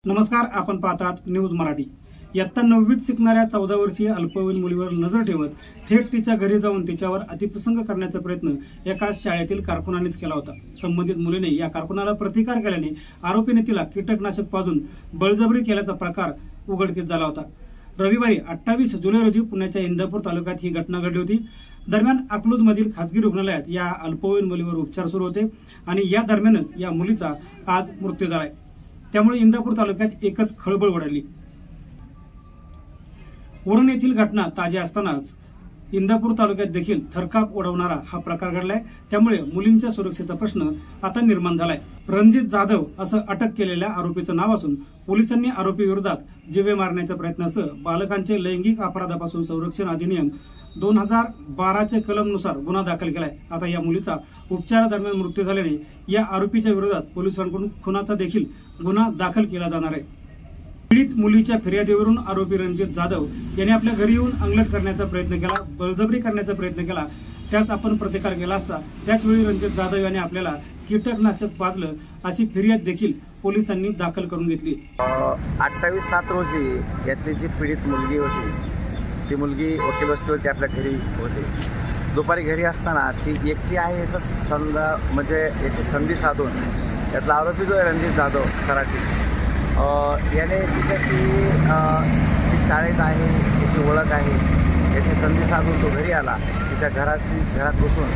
नमस्कार, आपण पाहतात न्यूज मराठी। इयत्ता 9वीत शिकणाऱ्या 14 वर्षीय अल्पवयीन मुलीवर नजर ठेवत थेट तिच्या घरी जाऊन तिच्यावर अतिप्रसंग करण्याचा प्रयत्न एका शाळेतील कारकुनानेच केला होता। संबंधित मुलीने या कारकुनाला प्रतिकार केल्याने आरोपीने तिला कीटकनाशक पाजून बळजबरी केल्याचा प्रकार उघडकीस झाला होता। रविवारी 28 जुलै रोजी पुण्याच्या इंदापूर तालुक्यात ही घटना घडली होती। दरम्यान अकलूजमधील खासगी रुग्णालयात या अल्पवयीन मुलीवर उपचार सुरू होते आणि या दरम्यानच या मुलीचा आज मृत्यू झालाय। त्यामुळे इंदापूर तालुक्यात एकच खळबळ उडाली। उरण येथील घटना ताजी असतानाच इंदापूर तालुक्यात देखील थरकाप उडवणारा हा प्रकार घडलाय। त्यामुळे मुलींच्या सुरक्षेचा प्रश्न आता निर्माण झालाय। रणजित जाधव असं अटक केलेल्या आरोपीचं नाव असून पोलिसांनी आरोपी विरोधात जीवे मारण्याच्या प्रयत्नासह बालकांचे लैंगिक अपराधापासून संरक्षण अधिनियम 2012 कलमनुसार गुन्हा दाखल केलाय। आता या मुलीचा उपचारादरम्यान मृत्यू झाल्याने या आरोपीच्या विरोधात पोलिसांकडून खुनाचा देखील गुन्हा दाखल केला जाणार आहे। पीडित मुलीच्या फिर्यादीवरून आरोपी रणजित जाधव यांनी आपल्या घरी येऊन अंगलट करण्याचा प्रयत्न केला, बळजबरी करण्याचा प्रयत्न केला। त्यास आपण प्रतिकार केला असता त्याचवेळी रणजित जाधव यांनी आपल्याला कीटकनाशक पाजलं अशी फिर्याद देखील पोलिसांनी दाखल करून घेतली। 28/7 रोजी यातली जी पीडित मुलगी होती ती मुलगी वकील वस्तीवरती आपल्या घरी होती। दुपारी घरी असताना ती एकटी आहे याची संधी साधून यातला आरोपी जो आहे रणजित जाधव सराठी याने तिच्याशी ती शाळेत आहे, याची ओळख आहे, याची संधी साधून तो घरी आला। तिच्या घरात बसून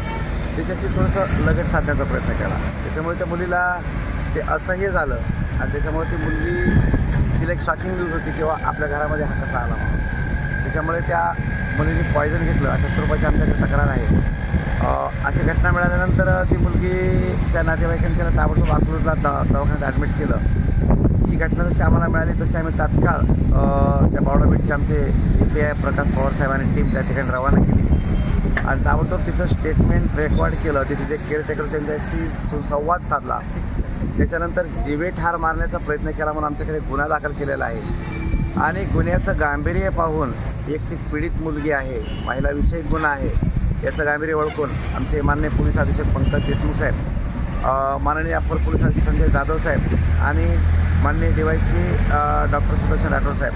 तिच्याशी थोडंसं लगट साधण्याचा प्रयत्न केला। त्याच्यामुळे त्या मुलीला ते असह्य झालं आणि त्याच्यामुळे ती मुलगी तिला एक शॉकिंग न्यूज होती किंवा आपल्या घरामध्ये हा कसा आला म्हणून। त्याच्यामुळे त्या मुलीने पॉयझन घेतलं अशा स्वरूपाची आमच्याकडे तक्रार आहे। अशी घटना मिळाल्यानंतर ती मुलगीच्या नातेवाईकांनी त्याला ताबडतोब अकलूजला दवाखान्यात ॲडमिट केलं। ही घटना जशी आम्हाला मिळाली तशी आम्ही तात्काळ त्या बावडा बीटचे आमचे EPI प्रकाश पवार साहेबांनी टीम त्या ठिकाणी रवाना केली आणि ताबडतोब तिचं स्टेटमेंट रेकॉर्ड केलं। तिचे जे केअरटेकर त्यांच्याशी सुसंवाद साधला। त्याच्यानंतर जीवे ठार मारण्याचा प्रयत्न केला म्हणून आमच्याकडे गुन्हा दाखल केलेला आहे आणि गुन्ह्याचं गांभीर्य पाहून एक ती पीडित मुलगी आहे, महिलाविषयक गुन्हा आहे याचं गांभीर्य ओळखून आमचे माननीय पोलीस अधीक्षक पंकज देशमुख साहेब, माननीय अप्पर पोलीस अधीक्षक संजय जाधव साहेब आणि माननीय DYSP डॉक्टर सुदर्शन राठोड साहेब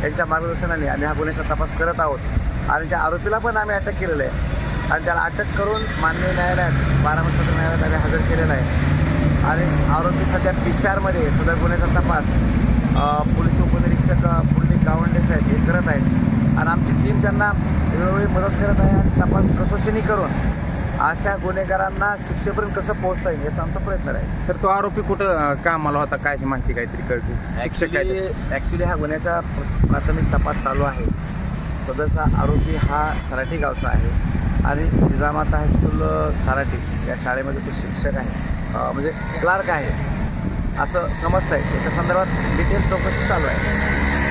यांच्या मार्गदर्शनाने आम्ही हा गुन्ह्याचा तपास करत आहोत आणि त्या आरोपीला पण आम्ही अटक केलेलं आहे आणि त्याला अटक करून माननीय न्यायालयात 12 सत्र न्यायालयात आम्ही हजर केलेला आहे आणि आरोपी सध्या PCR सदर गुन्ह्याचा तपास पोलीस उपनिरीक्षक पुंडलिक गावंडे साहेब हे करत आहेत आणि आमची टीम त्यांना वेळोवेळी मदत करत आहे आणि तपास कसोशीने करून अशा गुन्हेगारांना शिक्षेपर्यंत कसं पोहोचता येईल याचा आमचा प्रयत्न आहे। सर, तो आरोपी कुठं कामाला होता, काय माहिती काहीतरी कळते? ॲक्च्युली हा गुन्ह्याचा प्राथमिक तपास चालू आहे। सदरचा आरोपी हा सराठी गावचा आहे आणि जिजामाता हायस्कूल सराठी या शाळेमध्ये तो शिक्षक आहे, म्हणजे क्लार्क आहे असं समजतं आहे। याच्या संदर्भात डिटेल चौकशी चालू आहे।